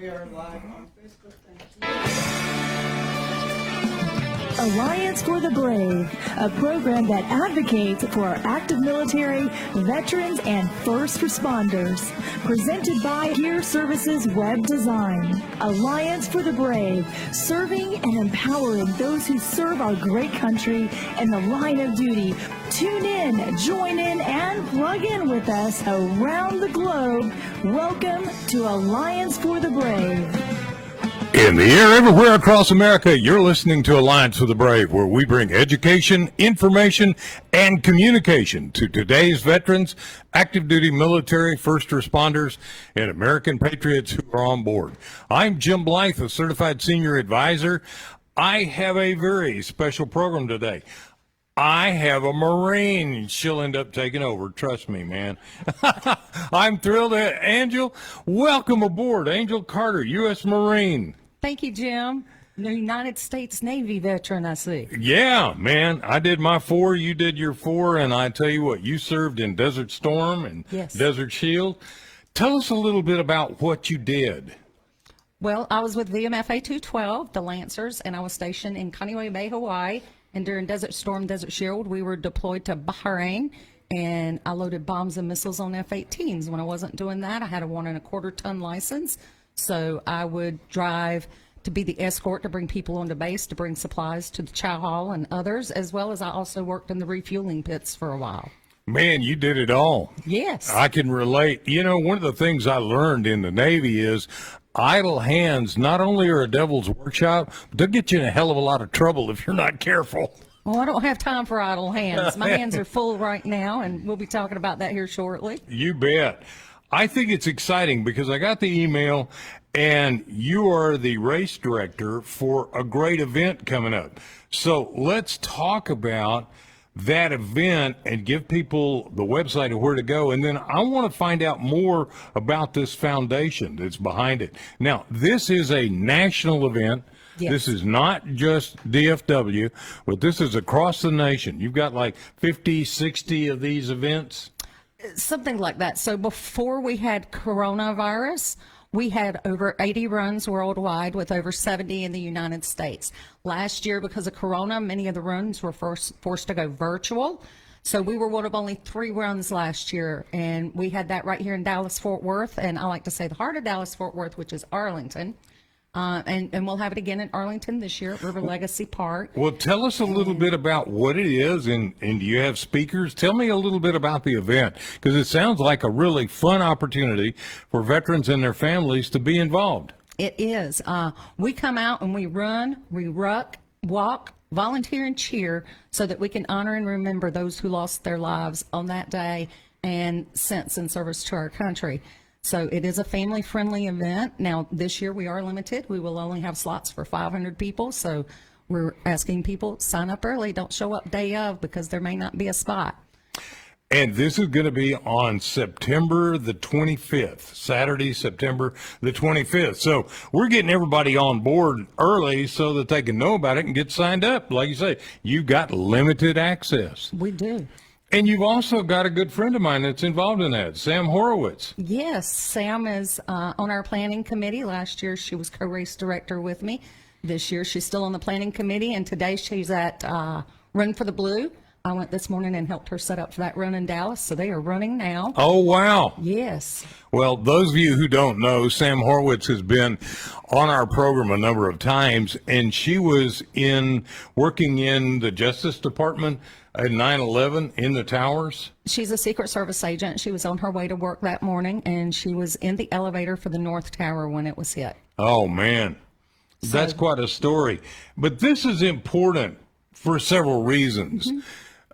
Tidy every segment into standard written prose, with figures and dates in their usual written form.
We are live on Facebook. Thank you. Alliance for the Brave, a program that advocates for our active military, veterans, and first responders. Presented by Gear Services Web Design. Alliance for the Brave, serving and empowering those who serve our great country in the line of duty. Tune in, join in, and plug in with us around the globe. Welcome to Alliance for the Brave. In the air everywhere across America, you're listening to Alliance for the Brave, where we bring education, information, and communication to today's veterans, active duty military, first responders, and American patriots who are on board. I'm Jim Blythe, a certified senior advisor. I have a very special program today. I have a Marine. She'll end up taking over. Trust me, man. I'm thrilled. Angel, welcome aboard. Angel Carter, U.S. Marine. Thank you, Jim. The United States Navy veteran, I see. Yeah, man. I did my 4, you did your 4, and I tell you what, you served in Desert Storm and Yes. Desert Shield. Tell us a little bit about what you did. Well, I was with VMFA 212, the Lancers, and I was stationed in Kaneohe Bay, Hawaii. And during Desert Storm, Desert Shield, we were deployed to Bahrain, and I loaded bombs and missiles on F-18s. When I wasn't doing that, I had a 1.25 ton license. So I would drive to be the escort to bring people onto base, to bring supplies to the chow hall and others, as well as I also worked in the refueling pits for a while. Man, you did it all. Yes. I can relate. You know, one of the things I learned in the Navy is idle hands not only are a devil's workshop, but they'll get you in a hell of a lot of trouble if you're not careful. Well, I don't have time for idle hands. My hands are full right now, and we'll be talking about that here shortly. You bet. I think it's exciting because I got the email, and you are the race director for a great event coming up. So let's talk about that event and give people the website of where to go. And then I want to find out more about this foundation that's behind it. Now, this is a national event. Yes. This is not just DFW, but this is across the nation. You've got like 50, 60 of these events. Something like that. So before we had coronavirus, we had over 80 runs worldwide with over 70 in the United States. Last year, because of Corona, many of the runs were forced to go virtual. So we were one of only 3 runs last year, and we had that right here in Dallas-Fort Worth, and I like to say the heart of Dallas-Fort Worth, which is Arlington. And we'll have it again in Arlington this year at River Legacy Park. Well, tell us a little bit about what it is, and do you have speakers? Tell me a little bit about the event, because it sounds like a really fun opportunity for veterans and their families to be involved. It is. We come out and we run, we ruck, walk, volunteer, and cheer so that we can honor and remember those who lost their lives on that day and since in service to our country. So it is a family-friendly event. Now, this year we are limited. We will only have slots for 500 people. So we're asking people, sign up early. Don't show up day of because there may not be a spot. And this is going to be on September the 25th, Saturday, September the 25th. So we're getting everybody on board early so that they can know about it and get signed up. Like you say, you've got limited access. We do. And you've also got a good friend of mine that's involved in that, Sam Horowitz. Yes, Sam is on our planning committee. Last year she was co-race director with me. This year she's still on the planning committee, and today she's at Run for the Blue. I went this morning and helped her set up for that run in Dallas, so they are running now. Oh, wow. Yes. Well, those of you who don't know, Sam Horowitz has been on our program a number of times, and she was working in the Justice Department at 9/11 in the towers. She's a Secret Service agent. She was on her way to work that morning, and she was in the elevator for the North Tower when it was hit. Oh, man. That's quite a story. But this is important for several reasons. Mm-hmm.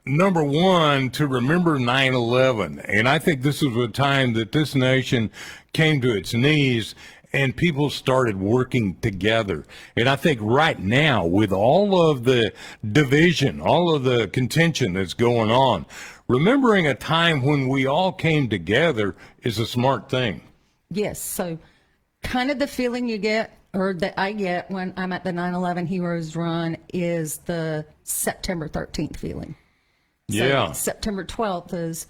Number one, to remember 9/11. And I think this was a time that this nation came to its knees and people started working together. And I think right now, with all of the division, all of the contention that's going on, remembering a time when we all came together is a smart thing. Yes. So kind of the feeling you get, or that I get when I'm at the 9/11 Heroes Run, is the September 13th feeling. So yeah. September 12th.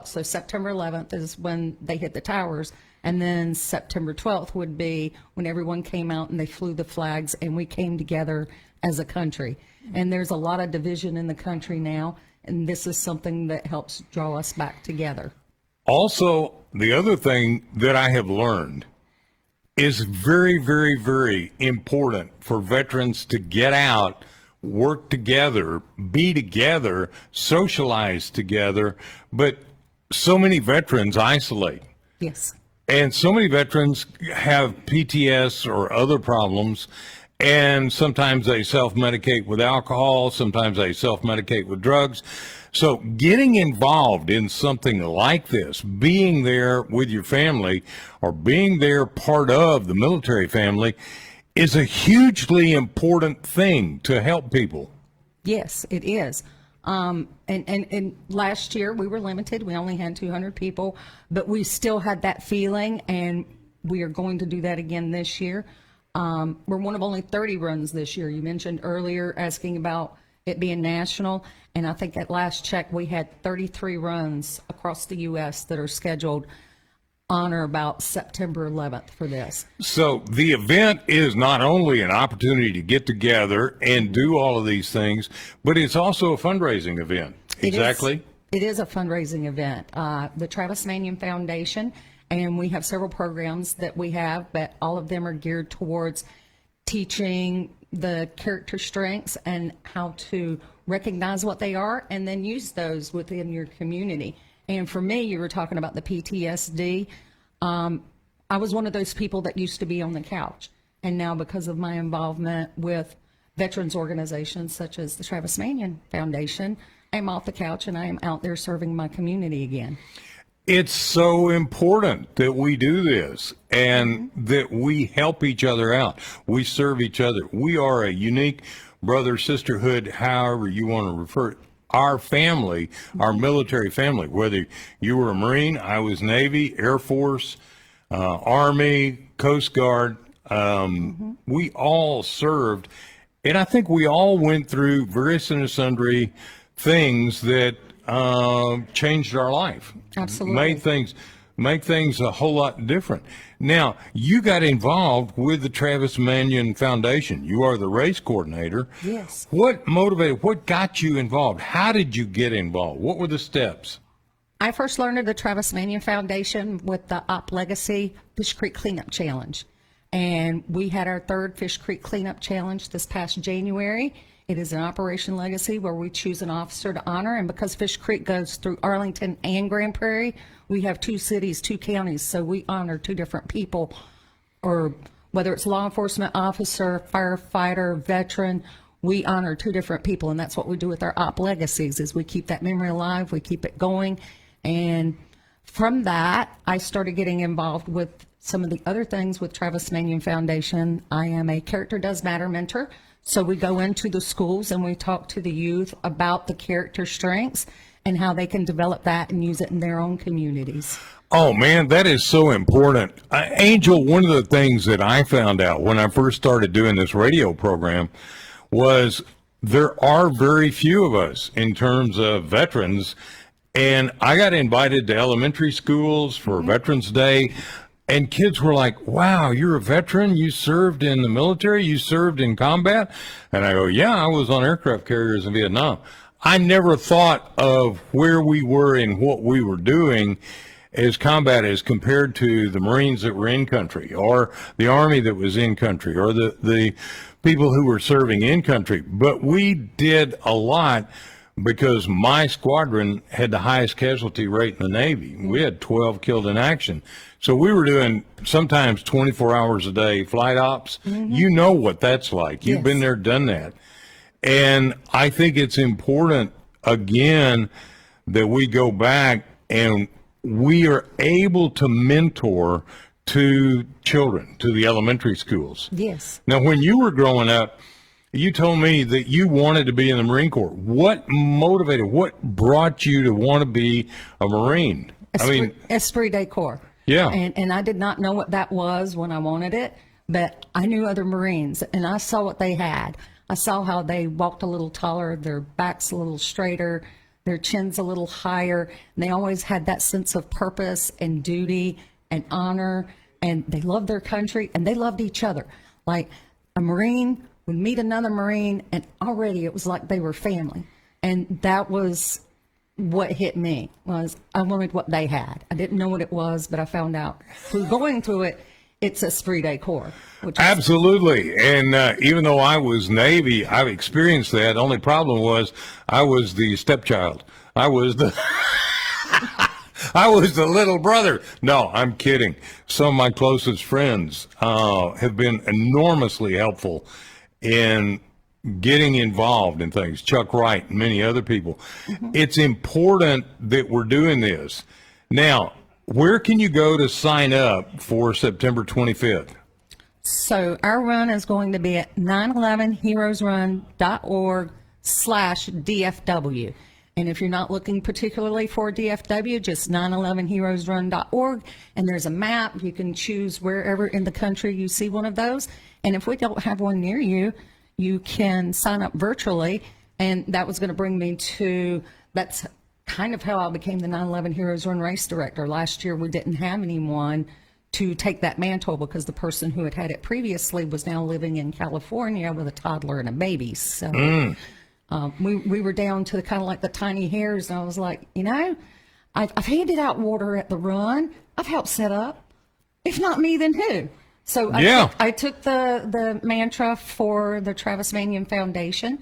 So September 11th is when they hit the towers. And then September 12th would be when everyone came out and they flew the flags and we came together as a country. And there's a lot of division in the country now, and this is something that helps draw us back together. Also, the other thing that I have learned is very, very, very important for veterans to get out, work together, be together, socialize together, but so many veterans isolate. Yes. And so many veterans have PTS or other problems, and sometimes they self-medicate with alcohol, sometimes they self-medicate with drugs. So getting involved in something like this, being there with your family or being there part of the military family is a hugely important thing to help people. Yes, it is. And last year we were limited. We only had 200 people, but we still had that feeling, and we are going to do that again this year. We're one of only 30 runs this year. You mentioned earlier asking about it being national, and I think at last check we had 33 runs across the U.S. that are scheduled on or about September 11th for this. So the event is not only an opportunity to get together and do all of these things, but it's also a fundraising event. Exactly. It is a fundraising event. The Travis Manion Foundation, and we have several programs that we have, but all of them are geared towards teaching the character strengths and how to recognize what they are and then use those within your community. And for me, you were talking about the PTSD. I was one of those people that used to be on the couch. And now because of my involvement with veterans organizations such as the Travis Manion Foundation, I'm off the couch and I am out there serving my community again. It's so important that we do this and that we help each other out. We serve each other. We are a unique brother, sisterhood, however you want to refer it. Our family, our military family, whether you were a Marine, I was Navy, Air Force, Army, Coast Guard, we all served. And I think we all went through various and sundry things that changed our life. Absolutely. Make things a whole lot different. Now, you got involved with the Travis Manion Foundation. You are the race coordinator. Yes. What motivated, what got you involved? How did you get involved? What were the steps? I first learned of the Travis Manion Foundation with the Op Legacy Fish Creek Cleanup Challenge. And we had our third Fish Creek Cleanup Challenge this past January. It is an Operation Legacy where we choose an officer to honor. And because Fish Creek goes through Arlington and Grand Prairie, we have 2 cities, 2 counties. So we honor 2 different people, or whether it's law enforcement officer, firefighter, veteran, we honor 2 different people. And that's what we do with our Op Legacies, is we keep that memory alive, we keep it going. And from that, I started getting involved with some of the other things with Travis Manion Foundation. I am a Character Does Matter mentor. So we go into the schools and we talk to the youth about the character strengths and how they can develop that and use it in their own communities. Oh, man, that is so important. Angel, one of the things that I found out when I first started doing this radio program was there are very few of us in terms of veterans. And I got invited to elementary schools for Veterans Day. And kids were like, wow, you're a veteran? You served in the military? You served in combat? And I go, yeah, I was on aircraft carriers in Vietnam. I never thought of where we were and what we were doing as combat as compared to the Marines that were in country, or the Army that was in country, or the people who were serving in country. But we did a lot because my squadron had the highest casualty rate in the Navy. We had 12 killed in action. So we were doing sometimes 24 hours a day flight ops. You know what that's like. You've been there, done that. And I think it's important, again, that we go back and we are able to mentor to children, to the elementary schools. Yes. Now, when you were growing up, you told me that you wanted to be in the Marine Corps. What motivated, what brought you to want to be a Marine? Esprit de Corps. Yeah. And I did not know what that was when I wanted it, but I knew other Marines and I saw what they had. I saw how they walked a little taller, their backs a little straighter, their chins a little higher. And they always had that sense of purpose and duty and honor, and they loved their country and they loved each other. Like a Marine would meet another Marine, and already it was like they were family. And that was what hit me, was I wanted what they had. I didn't know what it was, but I found out through going through it, it's esprit de corps. Absolutely. And even though I was Navy, I've experienced that. Only problem was I was the stepchild. I was the I was the little brother. No, I'm kidding. Some of my closest friends have been enormously helpful in getting involved in things. Chuck Wright and many other people. Mm-hmm. It's important that we're doing this. Now, where can you go to sign up for September 25th? So our run is going to be at 911heroesrun.org/DFW. And if you're not looking particularly for DFW, just 911heroesrun.org. And there's a map. You can choose wherever in the country you see one of those. And if we don't have one near you, you can sign up virtually. And that was going to bring me to, that's kind of how I became the 911 Heroes Run race director. Last year, we didn't have anyone to take that mantle because the person who had it previously was now living in California with a toddler and a baby. So we were down to kind of like the tiny hairs, and I was like, I've handed out water at the run. I've helped set up. If not me, then who? So I took the mantra for the Travis Manion Foundation,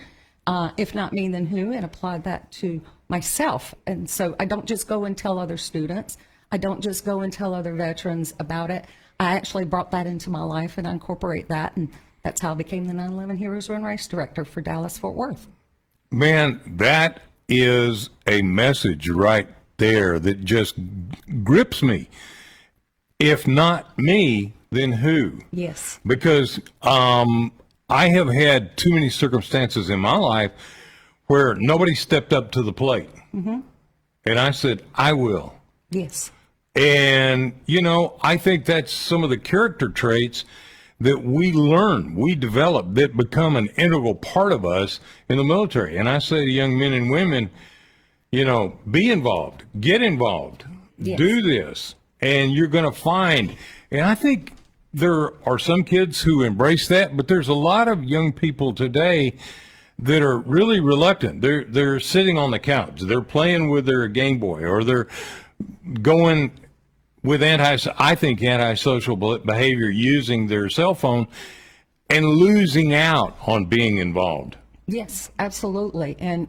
if not me, then who, and applied that to myself. And so I don't just go and tell other students. I don't just go and tell other veterans about it. I actually brought that into my life, and I incorporate that, and that's how I became the 911 Heroes Run race director for Dallas-Fort Worth. Man, that is a message right there that just grips me. If not me, then who? Yes. Because I have had too many circumstances in my life where nobody stepped up to the plate. Mm-hmm. And I said, I will. Yes. And, I think that's some of the character traits that we learn, we develop, that become an integral part of us in the military. And I say to young men and women, be involved, get involved, do this, and you're going to find. And I think there are some kids who embrace that, but there's a lot of young people today that are really reluctant. They're sitting on the couch, they're playing with their Game Boy, or they're going with antisocial behavior, using their cell phone and losing out on being involved. Yes, absolutely. And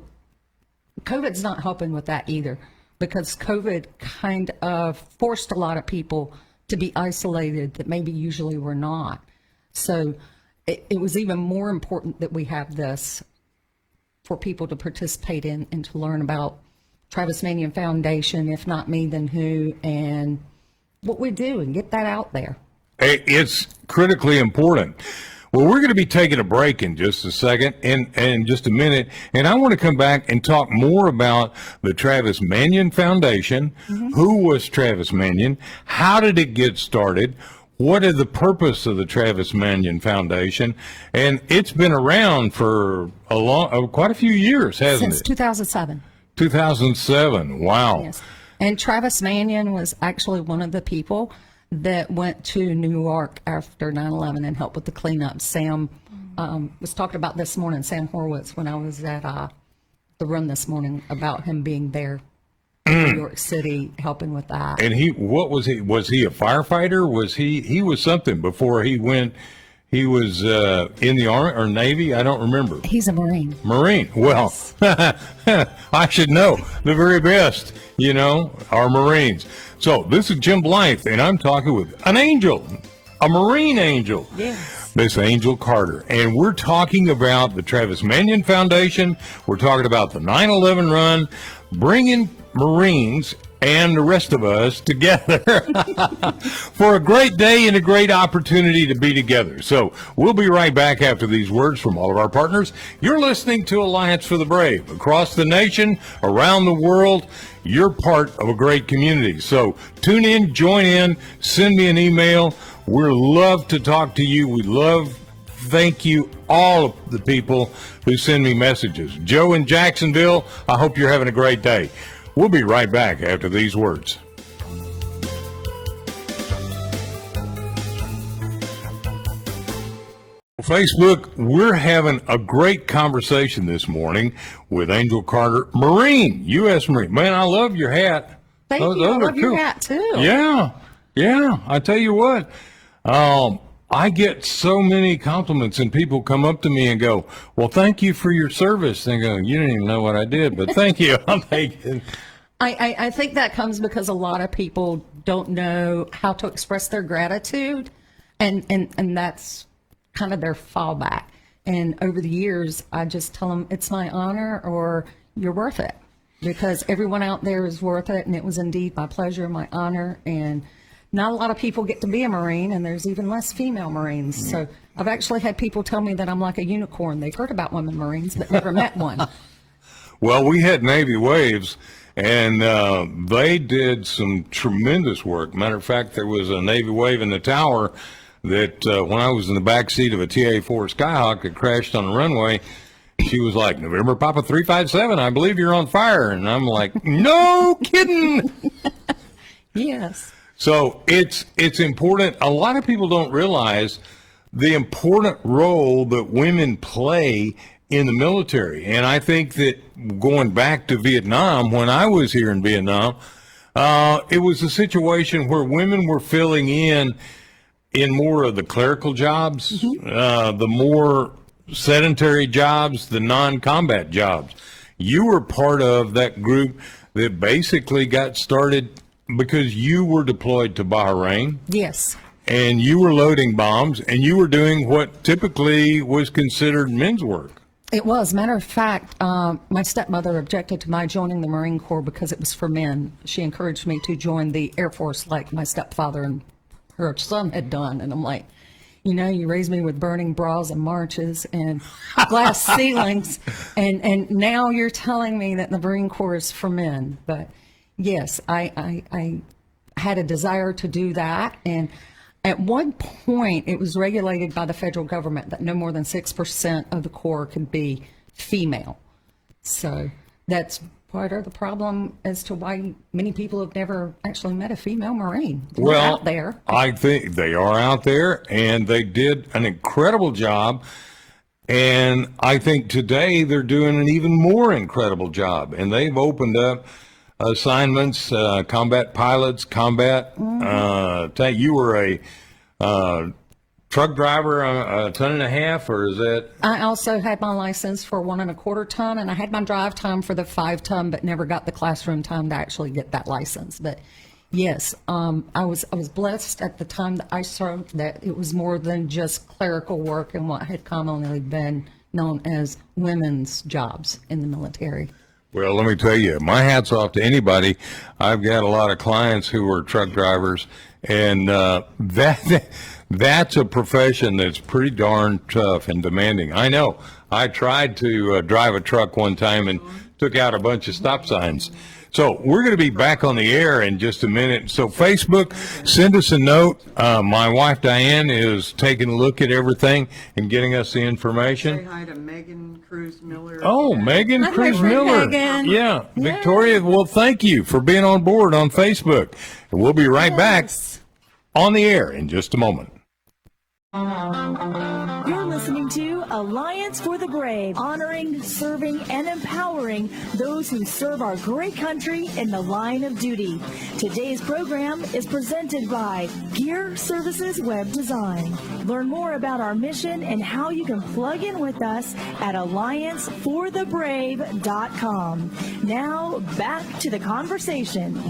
COVID's not helping with that either, because COVID kind of forced a lot of people to be isolated that maybe usually were not. So it was even more important that we have this for people to participate in and to learn about Travis Manion Foundation, if not me, then who, and what we do, and get that out there. It's critically important. Well, we're going to be taking a break in just a second, in just a minute, and I want to come back and talk more about the Travis Manion Foundation. Mm-hmm. Who was Travis Manion? How did it get started? What is the purpose of the Travis Manion Foundation? And it's been around for quite a few years, hasn't it? Since 2007. 2007. Wow. Yes. And Travis Manion was actually one of the people that went to New York after 9/11 and helped with the cleanup. Sam was talking about this morning, Sam Horowitz, when I was at the run this morning, about him being there in New York City helping with that. And what was he? Was he a firefighter? Was he was something before he went? He was in the Army or Navy? I don't remember. He's a Marine. Marine. Well, I should know. The very best, are Marines. So this is Jim Blythe, and I'm talking with an angel, a Marine angel. Yes. Miss Angel Carter. And we're talking about the Travis Manion Foundation. We're talking about the 9/11 run, bringing Marines and the rest of us together for a great day and a great opportunity to be together. So we'll be right back after these words from all of our partners. You're listening to Alliance for the Brave. Across the nation, around the world, you're part of a great community. So tune in, join in, send me an email. We'd love to talk to you. Thank you, all of the people who send me messages. Joe in Jacksonville, I hope you're having a great day. We'll be right back after these words. Facebook, we're having a great conversation this morning with Angel Carter, Marine, U.S. Marine. Man, I love your hat. Thank you. I love your hat, too. Yeah. I tell you what, I get so many compliments, and people come up to me and go, well, thank you for your service. They go, you didn't even know what I did, but thank you. I'm thinking. I think that comes because a lot of people don't know how to express their gratitude, and that's kind of their fallback. And over the years, I just tell them it's my honor or you're worth it, because everyone out there is worth it. And it was indeed my pleasure, my honor. And not a lot of people get to be a Marine, and there's even less female Marines. So I've actually had people tell me that I'm like a unicorn. They've heard about women Marines, but never met one. Well, we had Navy Waves, and they did some tremendous work. Matter of fact, there was a Navy Wave in the tower that when I was in the back seat of a TA-4 Skyhawk that crashed on the runway, she was like, November Papa 357, I believe you're on fire. And I'm like, no kidding. Yes. So it's important. A lot of people don't realize the important role that women play in the military. And I think that going back to Vietnam, when I was here in Vietnam, it was a situation where women were filling in more of the clerical jobs, the more sedentary jobs, the non-combat jobs. You were part of that group that basically got started because you were deployed to Bahrain. Yes. And you were loading bombs, and you were doing what typically was considered men's work. It was. Matter of fact, my stepmother objected to my joining the Marine Corps because it was for men. She encouraged me to join the Air Force like my stepfather and her son had done. And I'm like, you raised me with burning bras and marches and glass ceilings, and now you're telling me that the Marine Corps is for men. But yes, I had a desire to do that. And at one point, it was regulated by the federal government that no more than 6% of the Corps could be female. So that's part of the problem as to why many people have never actually met a female Marine. They're out there. I think they are out there, and they did an incredible job. And I think today they're doing an even more incredible job. And they've opened up assignments, combat pilots, combat. You were a truck driver, a ton and a half, or is that? I also had my license for 1.25 ton, and I had my drive time for the 5 ton, but never got the classroom time to actually get that license. But yes, I was blessed at the time that I served that it was more than just clerical work and what had commonly been known as women's jobs in the military. Well, let me tell you, my hat's off to anybody. I've got a lot of clients who are truck drivers, and that's a profession that's pretty darn tough and demanding. I know. I tried to drive a truck one time and took out a bunch of stop signs. So we're going to be back on the air in just a minute. So Facebook, send us a note. My wife, Diane, is taking a look at everything and getting us the information. Say hi to Megan Cruz Miller. Oh, Megan Hi, Cruz my friend Miller. Megan. Yeah. Victoria, well, thank you for being on board on Facebook. And we'll be right back on the air in just a moment. You're listening to Alliance for the Brave, honoring, serving, and empowering those who serve our great country in the line of duty. Today's program is presented by Gear Services Web Design. Learn more about our mission and how you can plug in with us at allianceforthebrave.com. Now, back to the conversation.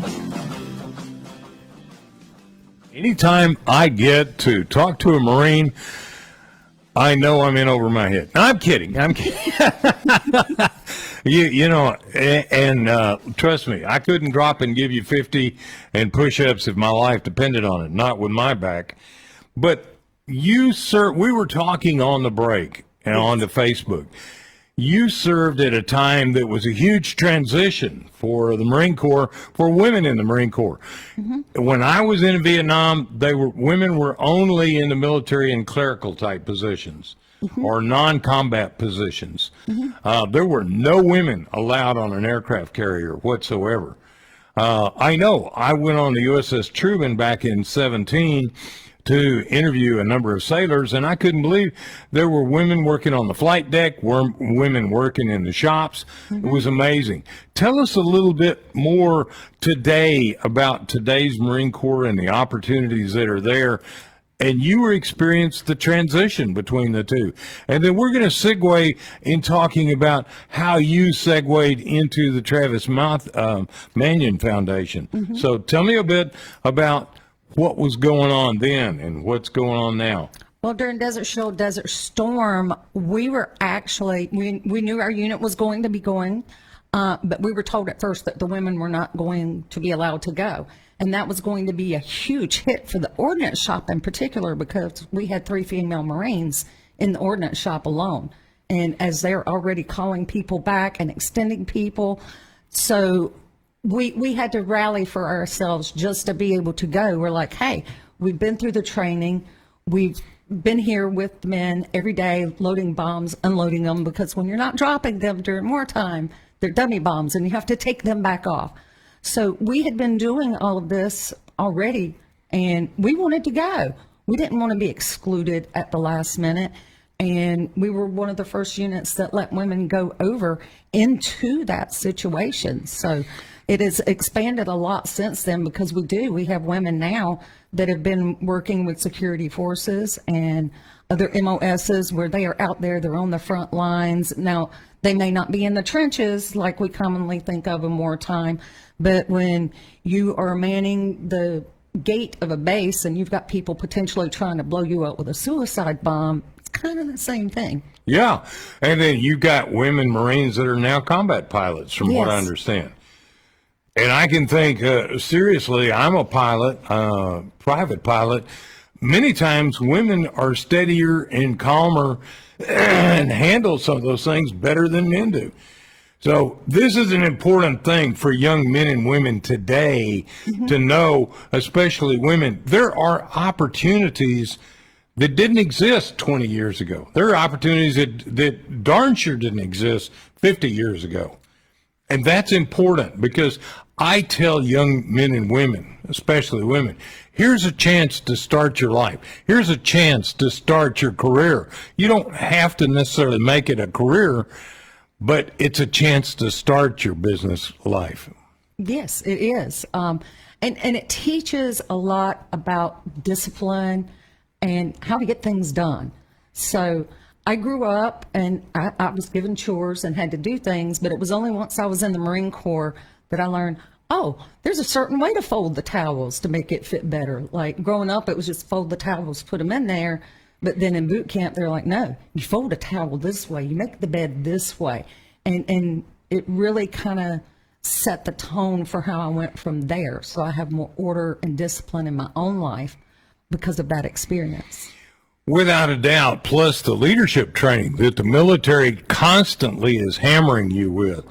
Anytime I get to talk to a Marine, I know I'm in over my head. I'm kidding. Trust me, I couldn't drop and give you 50 and push-ups if my life depended on it, not with my back. But you, sir, we were talking on the break and on the Facebook. You served at a time that was a huge transition for the Marine Corps, for women in the Marine Corps. Mm-hmm. When I was in Vietnam, women were only in the military in clerical type positions or non-combat positions. Mm-hmm. There were no women allowed on an aircraft carrier whatsoever. I know I went on the USS Truman back in 17 to interview a number of sailors, and I couldn't believe there were women working on the flight deck, women working in the shops. It was amazing. Tell us a little bit more today about today's Marine Corps and the opportunities that are there. And you experienced the transition between the two. And then we're going to segue in talking about how you segued into the Travis Manion Foundation. So tell me a bit about what was going on then and what's going on now. Well, during Desert Shield, Desert Storm, we were actually, we knew our unit was going to be going, but we were told at first that the women were not going to be allowed to go. And that was going to be a huge hit for the ordnance shop in particular, because we had 3 female Marines in the ordnance shop alone. And as they're already calling people back and extending people, so we had to rally for ourselves just to be able to go. We're like, hey, we've been through the training. We've been here with men every day, loading bombs, unloading them, because when you're not dropping them during wartime, they're dummy bombs and you have to take them back off. So we had been doing all of this already, and we wanted to go. We didn't want to be excluded at the last minute, and we were one of the first units that let women go over into that situation. So it has expanded a lot since then, because we have women now that have been working with security forces and other MOSs where they are out there, they're on the front lines. Now, they may not be in the trenches like we commonly think of in wartime, but when you are manning the gate of a base and you've got people potentially trying to blow you up with a suicide bomb, it's kind of the same thing. Yeah. And then you've got women Marines that are now combat pilots, from what I understand. And I can think, seriously, I'm a pilot, private pilot. Many times women are steadier and calmer and handle some of those things better than men do. So this is an important thing for young men and women today to know, especially women. There are opportunities that didn't exist 20 years ago. There are opportunities that darn sure didn't exist 50 years ago. And that's important, because I tell young men and women, especially women, here's a chance to start your life. Here's a chance to start your career. You don't have to necessarily make it a career, but it's a chance to start your business life. Yes, it is. And it teaches a lot about discipline and how to get things done. So I grew up and I was given chores and had to do things, but it was only once I was in the Marine Corps that I learned, oh, there's a certain way to fold the towels to make it fit better. Like growing up, it was just fold the towels, put them in there. But then in boot camp, they're like, no, you fold a towel this way, you make the bed this way. And it really kind of set the tone for how I went from there. So I have more order and discipline in my own life because of that experience. Without a doubt, plus the leadership training that the military constantly is hammering you with.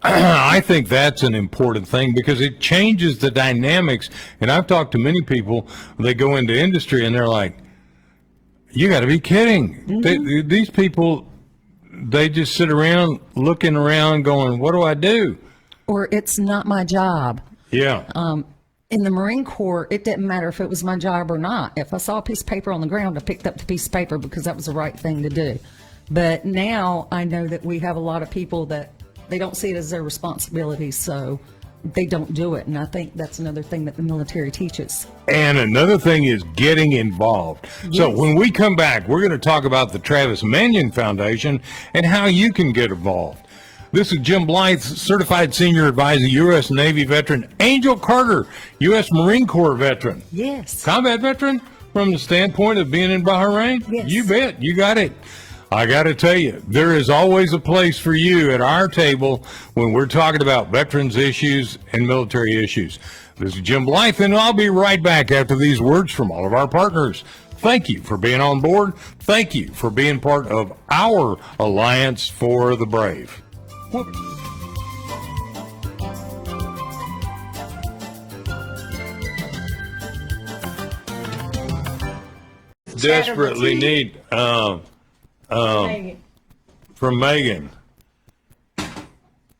I think that's an important thing, because it changes the dynamics. And I've talked to many people, they go into industry and they're like, you got to be kidding. These people, they just sit around looking around going, what do I do? Or it's not my job. Yeah. In the Marine Corps, it didn't matter if it was my job or not. If I saw a piece of paper on the ground, I picked up the piece of paper because that was the right thing to do. But now I know that we have a lot of people that they don't see it as their responsibility, so they don't do it. And I think that's another thing that the military teaches. And another thing is getting involved. Yes. So when we come back, we're going to talk about the Travis Manion Foundation and how you can get involved. This is Jim Blythe, Certified Senior Advisor, U.S. Navy veteran. Angel Carter, U.S. Marine Corps veteran. Yes. Combat veteran from the standpoint of being in Bahrain? Yes. You bet. You got it. I got to tell you, there is always a place for you at our table when we're talking about veterans issues and military issues. This is Jim Blythe, and I'll be right back after these words from all of our partners. Thank you for being on board. Thank you for being part of our Alliance for the Brave. Desperately need from Megan.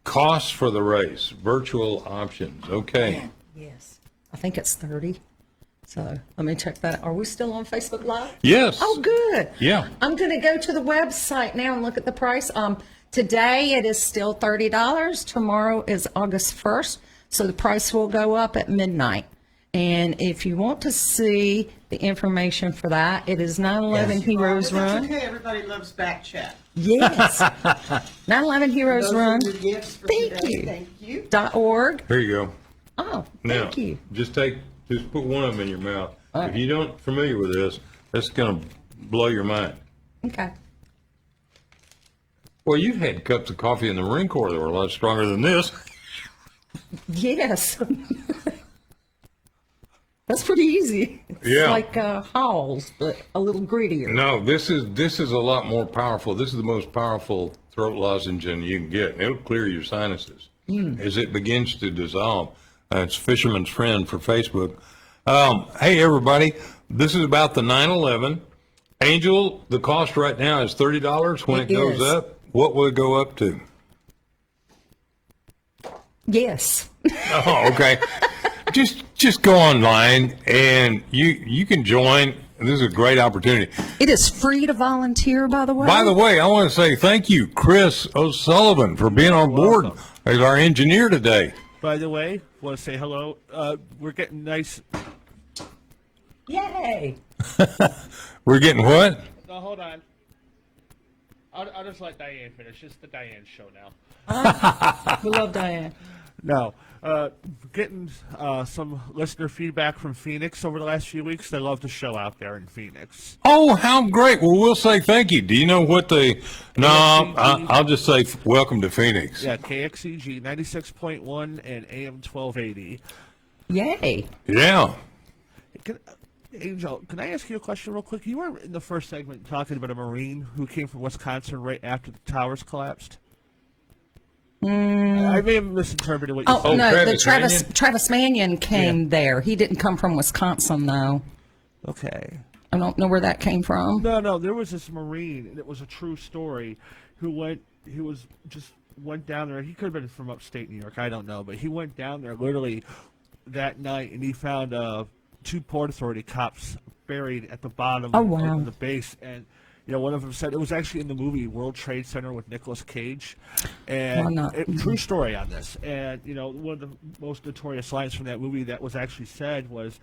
Costs for the race, virtual options. Okay. Yes. I think it's 30. So let me check that. Are we still on Facebook Live? Yes. Oh, good. Yeah. I'm going to go to the website now and look at the price. Today it is still $30. Tomorrow is August 1st. So the price will go up at midnight. And if you want to see the information for that, it is 911 Heroes Well, Run. that's okay, everybody loves back chat. Yes. 911 Heroes Those Run. are your gifts for Thank today. you. Thank you. .org. Here you go. Oh, Now, thank you. just put one of them in your mouth. All If right. you don't familiar with this, that's going to blow your mind. Okay. Well, you've had cups of coffee in the Marine Corps that were a lot stronger than this. Yes. That's pretty easy. It's Yeah. like Halls, but a little grittier. No, this is a lot more powerful. This is the most powerful throat lozenge you can get. It'll clear your sinuses as it begins to dissolve. It's Fisherman's Friend for Facebook. Hey, everybody, this is about the 911. Angel, the cost right now is $30. When it goes is. up, what will it go up to? Yes. Oh, okay. Just go online and you can join. This is a great opportunity. It is free to volunteer, by the way. By the way, I want to say thank you, Chris O'Sullivan, for being on board as our engineer today. By the way, want to say hello. We're getting nice. Yay. We're getting what? No, hold on. I'll just let Diane finish. It's the Diane show now. We love Diane. No, getting some listener feedback from Phoenix over the last few weeks. They love the show out there in Phoenix. Oh, how great. Well, we'll say thank you. Do you know what they... No, I'll just say welcome to Phoenix. Yeah, KXEG 96.1 and AM 1280. Yay. Yeah. Angel, can I ask you a question real quick? You were in the first segment talking about a Marine who came from Wisconsin right after the towers collapsed. I may have misinterpreted what you said. Oh, no, Travis the Manion? Travis Manion came there. He didn't come from Wisconsin, though. Okay. I don't know where that came from. No, there was this Marine, and it was a true story, who went down there. He could have been from upstate New York, I don't know, but he went down there literally that night, and he found two Port Authority cops buried at the bottom Oh, wow. of the base, and one of them said it was actually in the movie World Trade Center with Nicolas Cage, and true story on this. And one of the most notorious lines from that movie that was actually said was,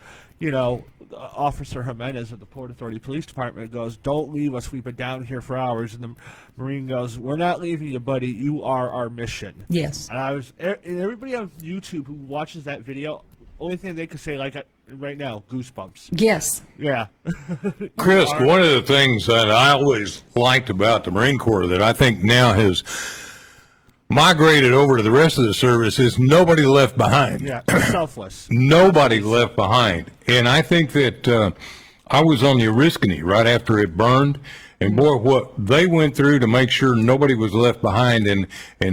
Officer Jimenez of the Port Authority Police Department goes, "Don't leave us. We've been down here for hours." And the Marine goes, "We're not leaving you, buddy. You are our mission." Yes. And everybody on YouTube who watches that video, only thing they could say right now, goosebumps. Yes. Yeah. Chris, one of the things that I always liked about the Marine Corps that I think now has migrated over to the rest of the service is nobody left behind. Yeah, selfless. Nobody left behind. And I think that I was on the Oriskany right after it burned. And boy, what they went through to make sure nobody was left behind and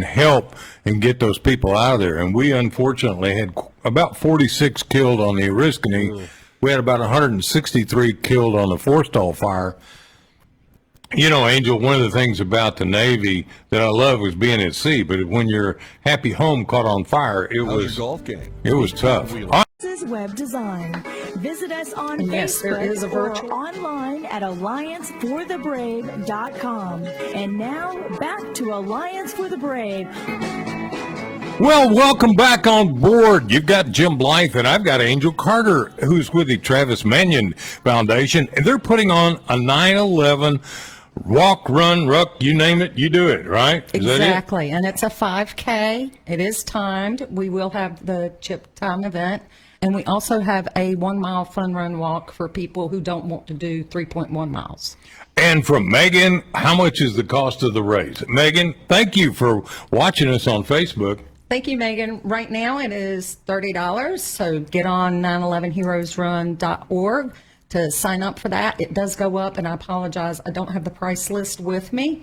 help and get those people out of there. And we unfortunately had about 46 killed on the Oriskany. We had about 163 killed on the Forstall fire. Angel, one of the things about the Navy that I love was being at sea, but when your happy home caught on fire, it was golf game? It was tough. This is Web Design. Visit us on Yes, there Facebook is a virtual- or online at allianceforthebrave.com. And now back to Alliance for the Brave. Well, welcome back on board. You've got Jim Blythe, and I've got Angel Carter, who's with the Travis Manion Foundation, and they're putting on a 9/11 walk, run, ruck, you name it, you do it, right? Is that it? Exactly. And it's a 5K. It is timed. We will have the chip time event. And we also have a 1 mile fun run walk for people who don't want to do 3.1 miles. And from Megan, how much is the cost of the race? Megan, thank you for watching us on Facebook. Thank you, Megan. Right now it is $30. So get on 911heroesrun.org to sign up for that. It does go up, and I apologize, I don't have the price list with me.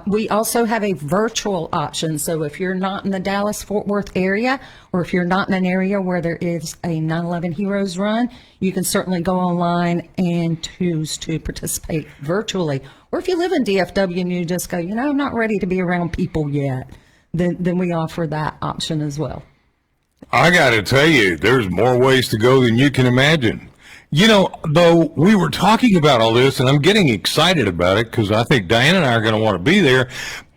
We also have a virtual option. So if you're not in the Dallas-Fort Worth area, or if you're not in an area where there is a 9/11 Heroes Run, you can certainly go online and choose to participate virtually. Or if you live in DFW and you just go, I'm not ready to be around people yet, then we offer that option as well. I got to tell you, there's more ways to go than you can imagine. You know, though, we were talking about all this, and I'm getting excited about it because I think Diane and I are going to want to be there.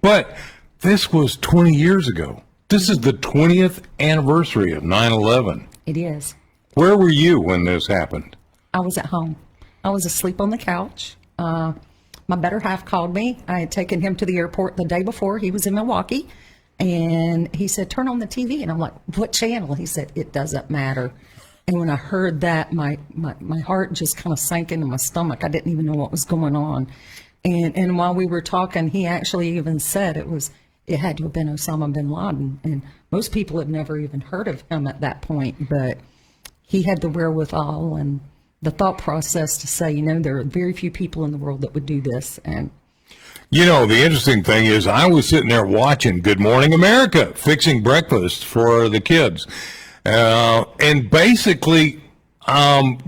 But this was 20 years ago. This is the 20th anniversary of 9/11. It is. Where were you when this happened? I was at home. I was asleep on the couch. My better half called me. I had taken him to the airport the day before. He was in Milwaukee. And he said, turn on the TV. And I'm like, what channel? He said, it doesn't matter. And when I heard that, my heart just kind of sank into my stomach. I didn't even know what was going on. And while we were talking, he actually even said it had to have been Osama bin Laden. And most people had never even heard of him at that point. But he had the wherewithal and the thought process to say, you know, there are very few people in the world that would do this. And you know, the interesting thing is I was sitting there watching Good Morning America, fixing breakfast for the kids. And basically,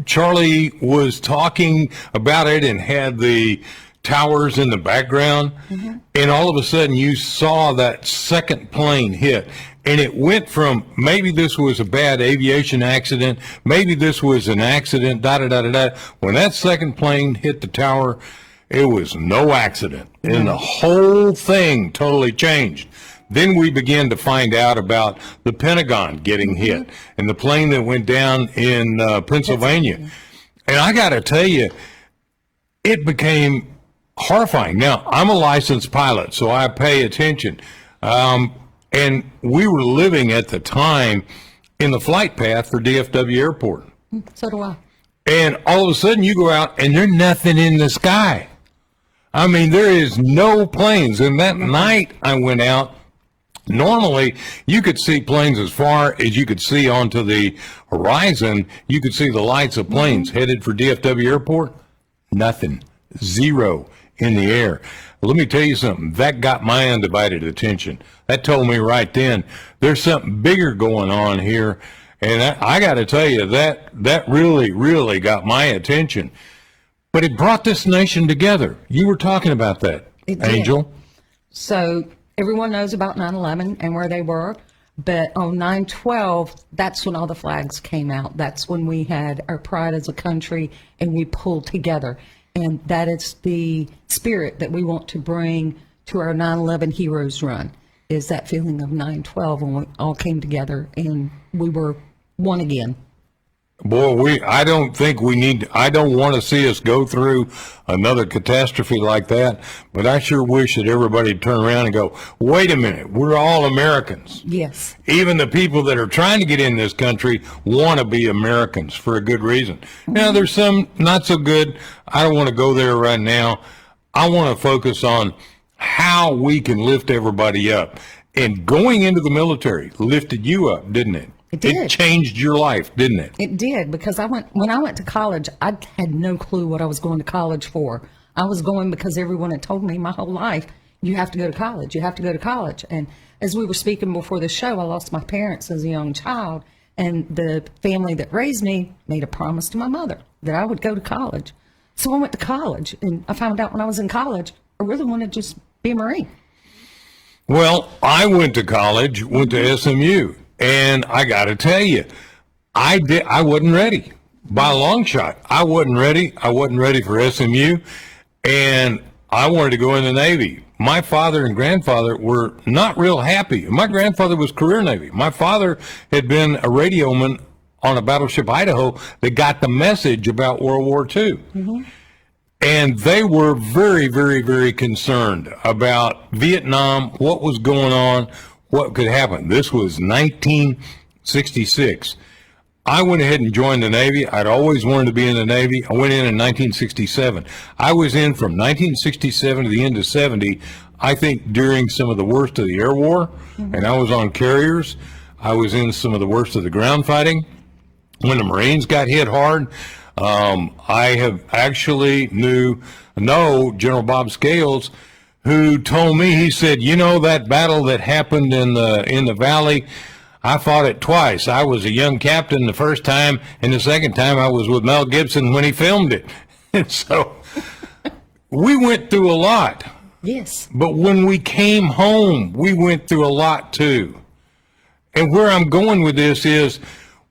Charlie was talking about it and had the towers in the background. Mm-hmm. And all of a sudden you saw that second plane hit. And it went from maybe this was a bad aviation accident, maybe this was an accident, da-da-da-da-da. When that second plane hit the tower, it was no accident, and the whole thing totally changed. Then we began to find out about the Pentagon getting hit and the plane that went down in Pennsylvania. And I got to tell you, it became horrifying. Now, I'm a licensed pilot, so I pay attention. And we were living at the time in the flight path for DFW Airport. So do I. And all of a sudden you go out and there's nothing in the sky. I mean, there is no planes. And that night I went out, normally you could see planes as far as you could see onto the horizon. You could see the lights of planes headed for DFW Airport. Nothing. Zero in the air. Let me tell you something. That got my undivided attention. That told me right then, there's something bigger going on here. And I got to tell you, that really, really got my attention. But it brought this nation together. You were talking about that, Angel. So everyone knows about 9/11 and where they were. But on 9/12, that's when all the flags came out. That's when we had our pride as a country and we pulled together. And that is the spirit that we want to bring to our 9/11 Heroes Run, is that feeling of 9/12 when we all came together and we were one again. Boy, I don't want to see us go through another catastrophe like that, but I sure wish that everybody would turn around and go, wait a minute, we're all Americans. Yes. Even the people that are trying to get in this country want to be Americans for a good reason. Mm-hmm. Now, there's some not so good. I don't want to go there right now. I want to focus on how we can lift everybody up. And going into the military lifted you up, didn't it? It did. It changed your life, didn't it? It did, because when I went to college, I had no clue what I was going to college for. I was going because everyone had told me my whole life, you have to go to college, you have to go to college. And as we were speaking before the show, I lost my parents as a young child, and the family that raised me made a promise to my mother that I would go to college. So I went to college, and I found out when I was in college, I really wanted to just be a Marine. Well, I went to college, went to SMU. And I got to tell you, I wasn't ready by a long shot. I wasn't ready. I wasn't ready for SMU, and I wanted to go in the Navy. My father and grandfather were not real happy. My grandfather was career Navy. My father had been a radioman on a battleship Idaho that got the message about World War II. Mm-hmm. And they were very, very, very concerned about Vietnam, what was going on, what could happen. This was 1966. I went ahead and joined the Navy. I'd always wanted to be in the Navy. I went in 1967. I was in from 1967 to the end of 70, I think during some of the worst of the air war, and I was on carriers. I was in some of the worst of the ground fighting. When the Marines got hit hard, I have actually know General Bob Scales, who told me, he said, you know, that battle that happened in the valley, I fought it twice. I was a young captain the first time, and the second time I was with Mel Gibson when he filmed it. And so we went through a lot. Yes. But when we came home, we went through a lot too. And where I'm going with this is,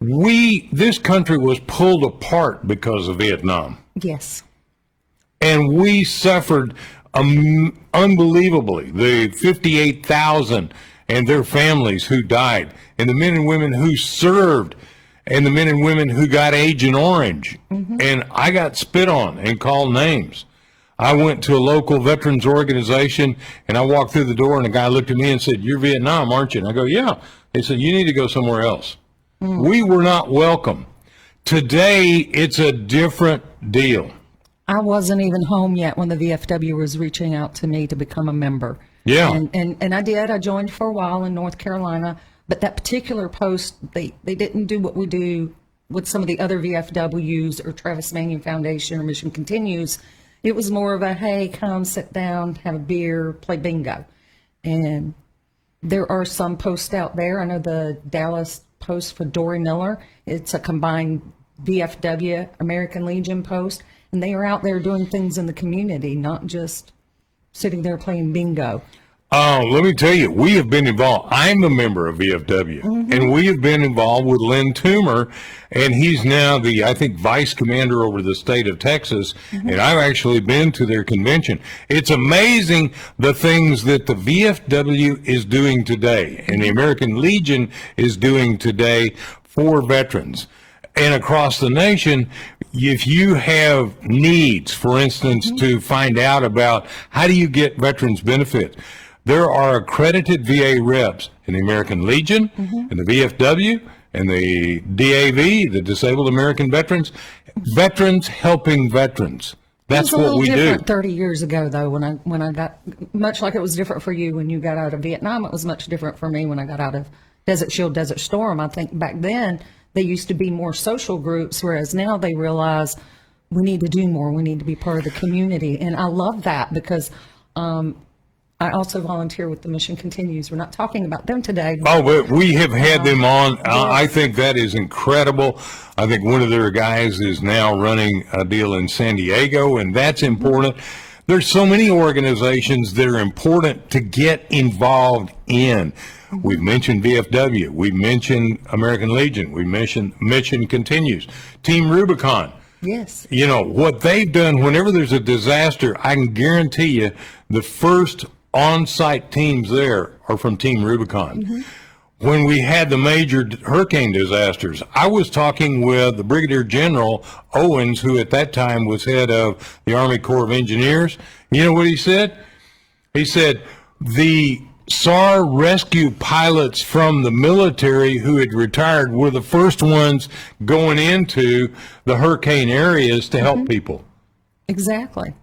This country was pulled apart because of Vietnam. Yes. And we suffered unbelievably. The 58,000 and their families who died, and the men and women who served, and the men and women who got Agent Orange. And I got spit on and called names. I went to a local veterans organization, and I walked through the door, and a guy looked at me and said, "You're Vietnam, aren't you?" And I go, "Yeah." They said, "You need to go somewhere else." We were not welcome. Today, it's a different deal. I wasn't even home yet when the VFW was reaching out to me to become a member. Yeah. And I did. I joined for a while in North Carolina, but that particular post, they didn't do what we do with some of the other VFWs or Travis Manion Foundation or Mission Continues. It was more of a, hey, come sit down, have a beer, play bingo. And there are some posts out there. I know the Dallas post for Dory Miller. It's a combined VFW American Legion post. And they are out there doing things in the community, not just sitting there playing bingo. Oh, let me tell you, we have been involved. I'm a member of VFW, and we have been involved with Lynn Toomer, and he's now the, I think, vice commander over the state of Texas, and I've actually been to their convention. It's amazing the things that the VFW is doing today, and the American Legion is doing today for veterans. And across the nation, if you have needs, for instance, to find out about how do you get veterans benefits, there are accredited VA reps in the American Legion, and the VFW, and the DAV, the Disabled American Veterans, veterans helping veterans. That's what we do. It was a little different 30 years ago, though, when I got, much like it was different for you when you got out of Vietnam, it was much different for me when I got out of Desert Shield, Desert Storm. I think back then, they used to be more social groups, whereas now they realize we need to do more. We need to be part of the community. And I love that because I also volunteer with the Mission Continues. We're not talking about them today. Oh, but we have had them on. I think that is incredible. I think one of their guys is now running a deal in San Diego, and that's important. There's so many organizations that are important to get involved in. We've mentioned VFW. We've mentioned American Legion. We mentioned Mission Continues. Team Rubicon. Yes. You know, what they've done whenever there's a disaster, I can guarantee you the first on-site teams there are from Team Rubicon. When we had the major hurricane disasters, I was talking with the Brigadier General Owens, who at that time was head of the Army Corps of Engineers. You know what he said? He said, the SAR rescue pilots from the military who had retired were the first ones going into the hurricane areas to help people. Exactly.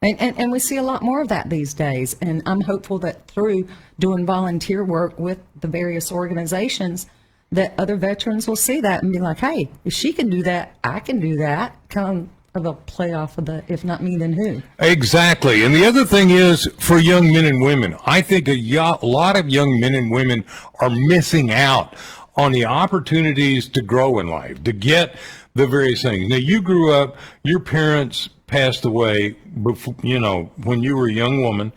And we see a lot more of that these days. And I'm hopeful that through doing volunteer work with the various organizations, that other veterans will see that and be like, hey, if she can do that, I can do that. Kind of a play off of the, if not me, then who? Exactly. And the other thing is, for young men and women, I think a lot of young men and women are missing out on the opportunities to grow in life, to get the various things. Now, you grew up, your parents passed away before, you know, when you were a young woman.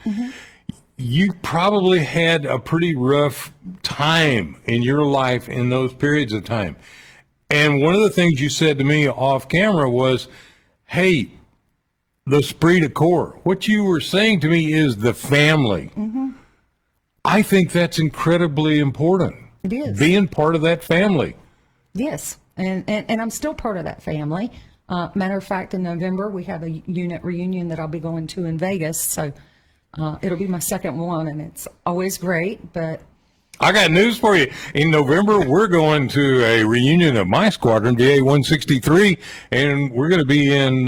You probably had a pretty rough time in your life in those periods of time. And one of the things you said to me off camera was, hey, the esprit de corps. What you were saying to me is the family. I think that's incredibly important. It is. Being part of that family. Yes. And I'm still part of that family. Matter of fact, in November, we have a unit reunion that I'll be going to in Vegas. So it'll be my second one, and it's always great. But I got news for you. In November, we're going to a reunion of my squadron, VA 163, and we're going to be in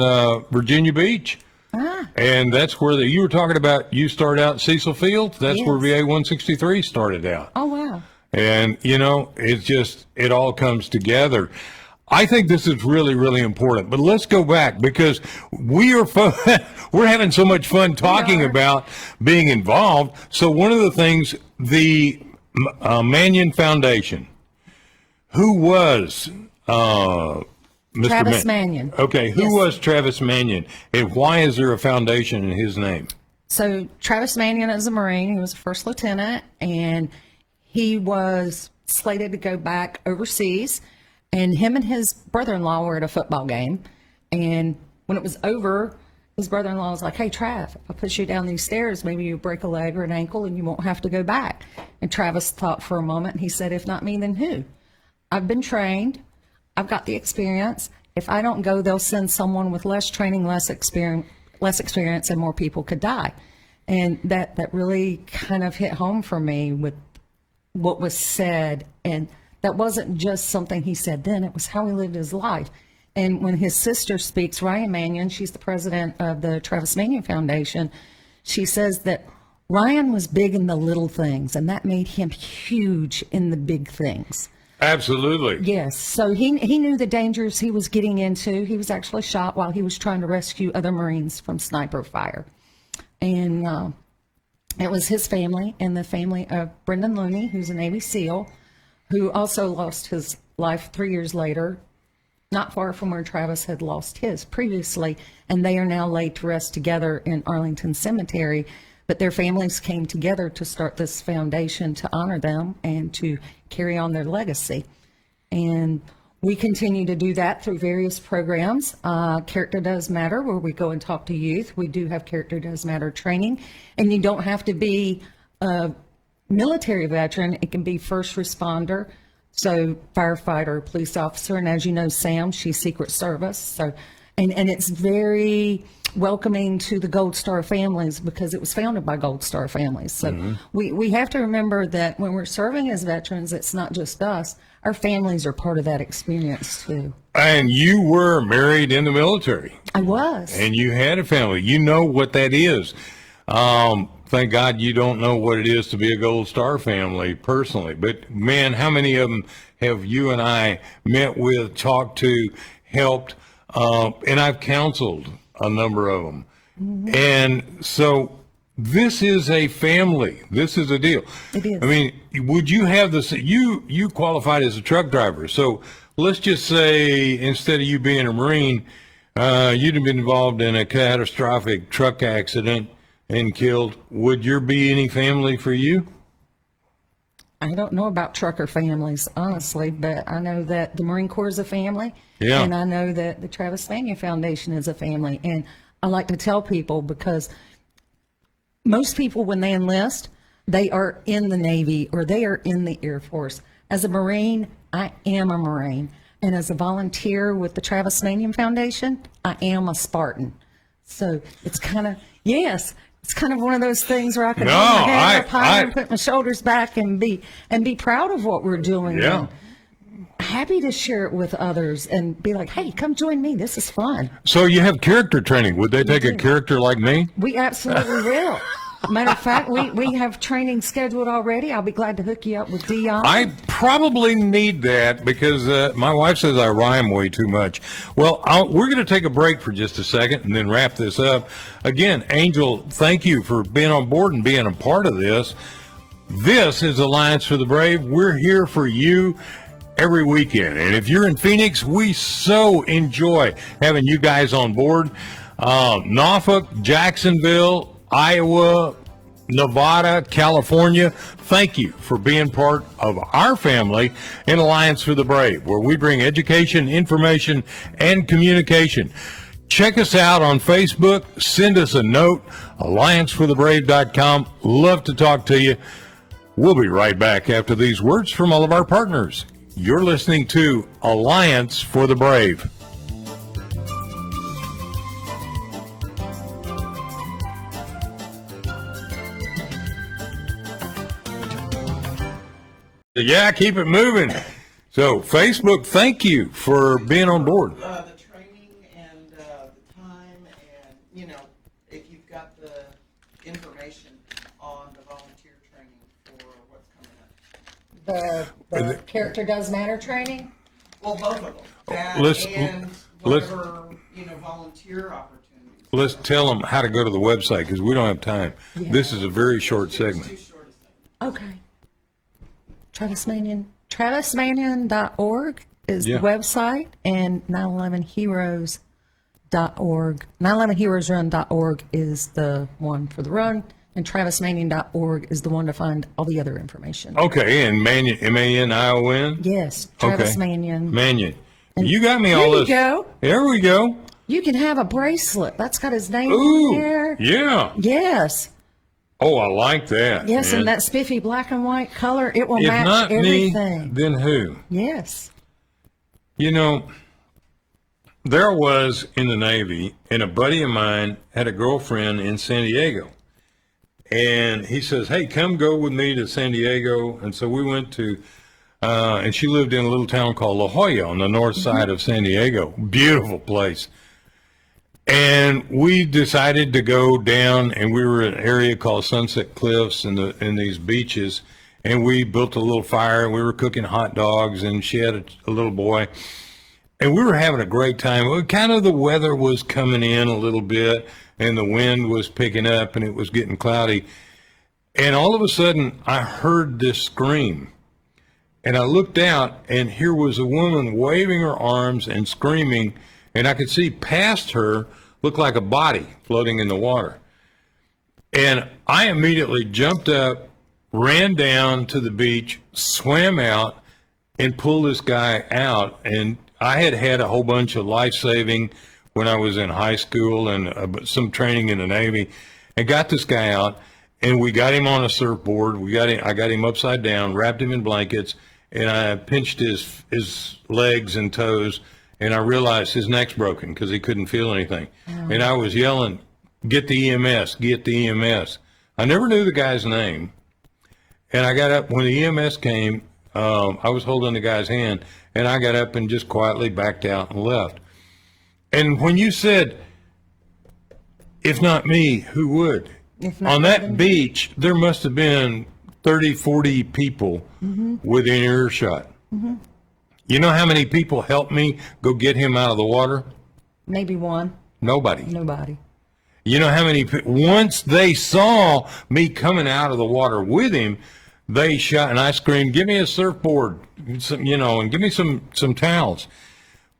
Virginia Beach. And that's where you were talking about, you started out at Cecil Field. That's where VA 163 started out. Oh, wow. And, you know, it all comes together. I think this is really, really important. But let's go back, because we're having so much fun talking about being involved. So one of the things, the Manion Foundation, who was Mr. Travis Manion. Okay, who was Travis Manion, and why is there a foundation in his name? So Travis Manion is a Marine. He was a first lieutenant, and he was slated to go back overseas. And him and his brother-in-law were at a football game. And when it was over, his brother-in-law was like, "Hey, Trav, if I push you down these stairs, maybe you break a leg or an ankle and you won't have to go back." And Travis thought for a moment, and he said, "If not me, then who? I've been trained. I've got the experience. If I don't go, they'll send someone with less training, less experience, and more people could die." And that really kind of hit home for me with what was said. And that wasn't just something he said then, it was how he lived his life. And when his sister speaks, Ryan Manion, she's the president of the Travis Manion Foundation, she says that Ryan was big in the little things, and that made him huge in the big things. Absolutely. Yes. So he knew the dangers he was getting into. He was actually shot while he was trying to rescue other Marines from sniper fire. And it was his family and the family of Brendan Looney, who's a Navy SEAL, who also lost his life 3 years later, not far from where Travis had lost his previously. And they are now laid to rest together in Arlington Cemetery. But their families came together to start this foundation to honor them and to carry on their legacy. And we continue to do that through various programs. Character Does Matter, where we go and talk to youth. We do have Character Does Matter training. And you don't have to be a military veteran. It can be first responder, so firefighter, police officer. And as you know, Sam, she's Secret Service. So, and it's very welcoming to the Gold Star families because it was founded by Gold Star families. So we have to remember that when we're serving as veterans, it's not just us. Our families are part of that experience too. And you were married in the military. I was. And you had a family. You know what that is. Thank God you don't know what it is to be a Gold Star family personally. But man, how many of them have you and I met with, talked to, helped, and I've counseled a number of them. And so this is a family. This is a deal. It is. I mean, would you have this? You qualified as a truck driver. So let's just say instead of you being a Marine, you'd have been involved in a catastrophic truck accident and killed. Would there be any family for you? I don't know about trucker families, honestly, but I know that the Marine Corps is a family. Yeah. And I know that the Travis Manion Foundation is a family. And I like to tell people because most people, when they enlist, they are in the Navy or they are in the Air Force. As a Marine, I am a Marine. And as a volunteer with the Travis Manion Foundation, I am a Spartan. So it's kind of, yes, it's kind of one of those things where I can hold my head up high and put my shoulders back and be proud of what we're doing. Yeah. And happy to share it with others and be like, hey, come join me. This is fun. So you have character training. Would they take a character like me? We absolutely will. Matter of fact, we have training scheduled already. I'll be glad to hook you up with Dion. I probably need that because my wife says I rhyme way too much. Well, we're going to take a break for just a second and then wrap this up. Again, Angel, thank you for being on board and being a part of this. This is Alliance for the Brave. We're here for you every weekend. And if you're in Phoenix, we so enjoy having you guys on board. Norfolk, Jacksonville, Iowa, Nevada, California, thank you for being part of our family in Alliance for the Brave, where we bring education, information, and communication. Check us out on Facebook. Send us a note, allianceforthebrave.com. Love to talk to you. We'll be right back after these words from all of our partners. You're listening to Alliance for the Brave. Yeah, keep it moving. So, Facebook, thank you for being on board. The training and the time, and if you've got the information on the volunteer training for what's coming up. The Character Does Matter training? Well, both of them. That and whatever volunteer opportunities. Let's tell them how to go to the website because we don't have time. Yeah. This is a very short segment. Too short a segment. Okay. TravisManion.org is the website, and 911heroes.org. 911heroesrun.org is the one for the run. And TravisManion.org is the one to find all the other information. Okay, and Manion, M-A-N-I-O-N? Yes, Travis Okay. Manion. Manion. You got me all There this. you go. There we go. You can have a bracelet. That's got his name Ooh, on there. yeah. Yes. Oh, I like that. Yes, man. and that spiffy black and white color, it will If match not everything. me, then who? Yes. You know, there I was in the Navy, and a buddy of mine had a girlfriend in San Diego. And he says, hey, come go with me to San Diego. And so we went to, and she lived in a little town called La Jolla on the north side of San Diego. Beautiful place. And we decided to go down, and we were in an area called Sunset Cliffs and these beaches. And we built a little fire, and we were cooking hot dogs, and she had a little boy. And we were having a great time. Well, kind of the weather was coming in a little bit, and the wind was picking up, and it was getting cloudy. And all of a sudden, I heard this scream. And I looked out, and here was a woman waving her arms and screaming, and I could see past her looked like a body floating in the water. And I immediately jumped up, ran down to the beach, swam out, and pulled this guy out. And I had had a whole bunch of life-saving when I was in high school and some training in the Navy, and got this guy out, and we got him on a surfboard. I got him upside down, wrapped him in blankets, and I pinched his legs and toes, and I realized his neck's broken because he couldn't feel anything. And I was yelling, get the EMS, get the EMS. I never knew the guy's name. And I got up, when the EMS came, I was holding the guy's hand, and I got up and just quietly backed out and left. And when you said, if not me, who would? On that beach, there must have been 30, 40 people within earshot. You know how many people helped me go get him out of the water? Maybe one. Nobody. Nobody. You know how many, once they saw me coming out of the water with him, they shot, and I screamed, give me a surfboard, and give me some towels.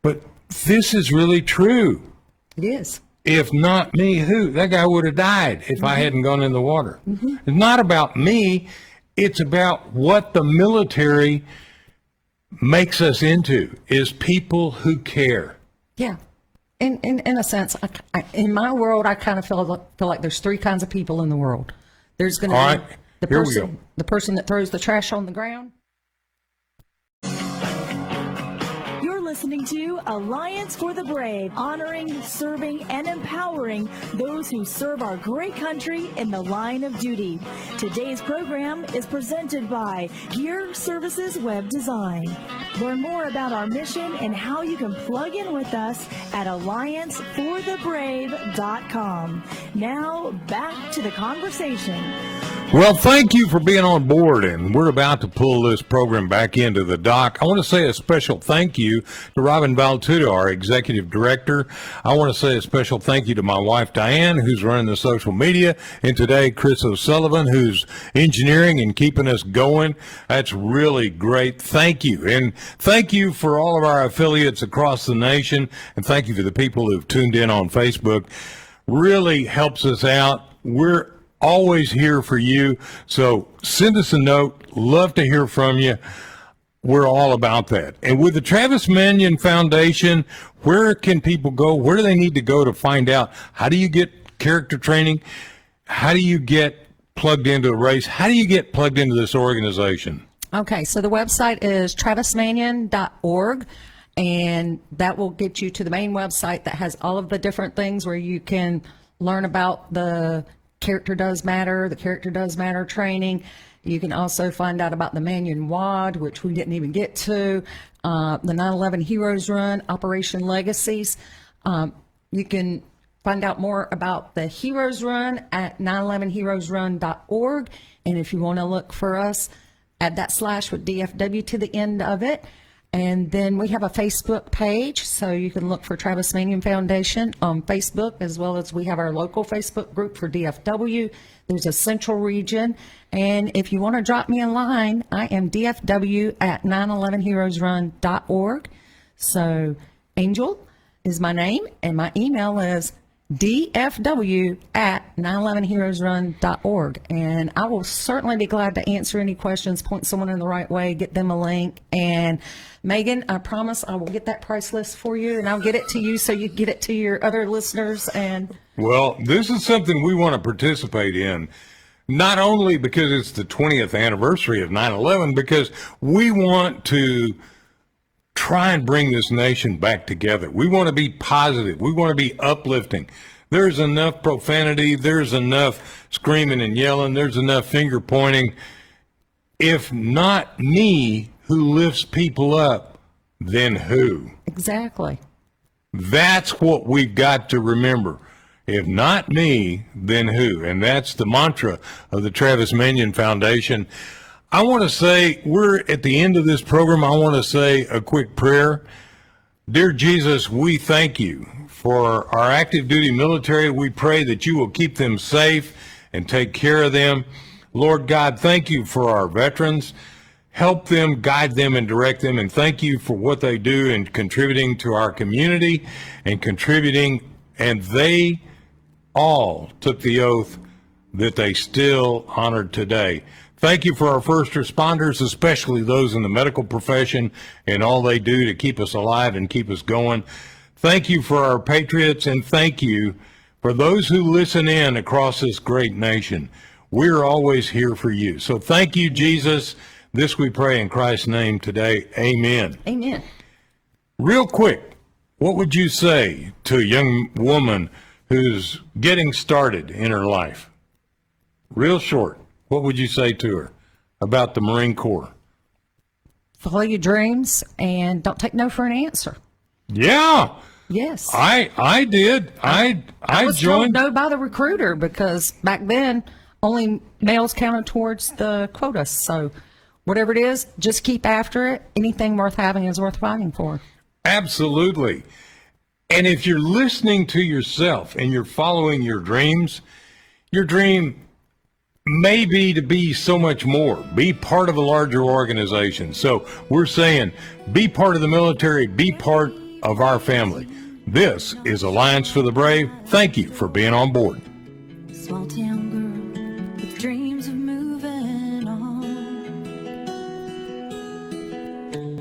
But this is really true. It is. If not me, who? That guy would have died if I hadn't gone in the water. It's not about me. It's about what the military makes us into, is people who care. Yeah. In a sense, in my world, I kind of feel like there's three kinds of people in the world. There's going to be the person that throws the trash on the ground. You're listening to Alliance for the Brave, honoring, serving, and empowering those who serve our great country in the line of duty. Today's program is presented by Gear Services Web Design. Learn more about our mission and how you can plug in with us at allianceforthebrave.com. Now, back to the conversation. Well, thank you for being on board, and we're about to pull this program back into the dock. I want to say a special thank you to Robin Valtudo, our executive director. I want to say a special thank you to my wife, Diane, who's running the social media, and today, Chris O'Sullivan, who's engineering and keeping us going. That's really great. Thank you. And thank you for all of our affiliates across the nation, and thank you for the people who've tuned in on Facebook. Really helps us out. We're always here for you. So send us a note. Love to hear from you. We're all about that. And with the Travis Manion Foundation, where can people go? Where do they need to go to find out? How do you get character training? How do you get plugged into a race? How do you get plugged into this organization? Okay, so the website is travismanion.org, and that will get you to the main website that has all of the different things where you can learn about the Character Does Matter, the Character Does Matter training. You can also find out about the Manion WAD, which we didn't even get to, the 9/11 Heroes Run, Operation Legacies. You can find out more about the Heroes Run at 911heroesrun.org. And if you want to look for us, add that / with DFW to the end of it. And then we have a Facebook page, so you can look for Travis Manion Foundation on Facebook, as well as we have our local Facebook group for DFW. There's a central region. And if you want to drop me a line, I am DFW at 911heroesrun.org. So Angel is my name, and my email is dfw@911heroesrun.org. And I will certainly be glad to answer any questions, point someone in the right way, get them a link. And Megan, I promise I will get that price list for you, and I'll get it to you so you get it to your other listeners. And Well, this is something we want to participate in, not only because it's the 20th anniversary of 9/11, because we want to try and bring this nation back together. We want to be positive. We want to be uplifting. There's enough profanity. There's enough screaming and yelling. There's enough finger pointing. If not me who lifts people up, then who? exactly. That's what we've got to remember. If not me, then who? And that's the mantra of the Travis Manion Foundation. I want to say, we're at the end of this program. I want to say a quick prayer. Dear Jesus, we thank you for our active duty military. We pray that you will keep them safe and take care of them. Lord God, thank you for our veterans. Help them, guide them, and direct them. And thank you for what they do in contributing to our community and contributing. And they all took the oath that they still honored today. Thank you for our first responders, especially those in the medical profession and all they do to keep us alive and keep us going. Thank you for our patriots, and thank you for those who listen in across this great nation. We're always here for you. So thank you, Jesus. This we pray in Christ's name today. Amen. Amen. Real quick, what would you say to a young woman who's getting started in her life? Real short. What would you say to her about the Marine Corps? Follow your dreams and don't take no for an answer. Yeah, Yes. I did. I was joined. told no by the recruiter because back then only males counted towards the quota. So whatever it is, just keep after it. Anything worth having is worth fighting for. Absolutely. And if you're listening to yourself and you're following your dreams, your dream may be to be so much more, be part of a larger organization. So we're saying, be part of the military, be part of our family. This is Alliance for the Brave. Thank you for being on board. Small town